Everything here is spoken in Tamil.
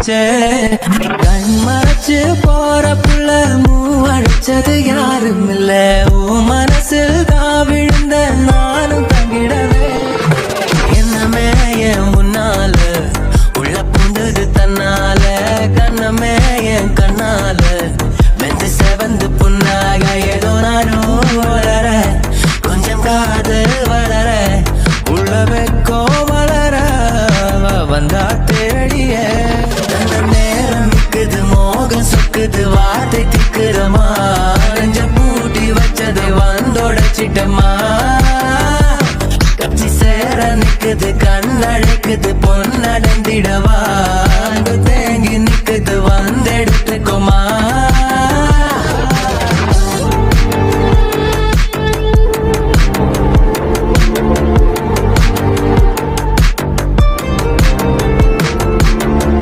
கண் மறைச்சு போற புள்ள மூவடிச்சது யாரும் இல்ல. உன் மனசில் தான் விழுந்த நானும் தங்கிடவே. என்னமே என் முன்னால உள்ள பூந்தது தன்னால. கண்ணமே என் கண்ணால வெந்து செவந்து புண்ணாக ஏதோ நானும் வளர. கொஞ்சம் காதல் வளர உள்ள வெக்கோ வளர வந்தா தேடிய. நேரம் நிக்குது மோகம் சொக்குது வார்த்தை திக்குறமா. நெஞ்ச பூட்டி வச்சதை வந்தோடச்சிட்டமா. கட்சி சேர நிக்குது கண்ணழைக்குது பொன்னடைந்திடவா.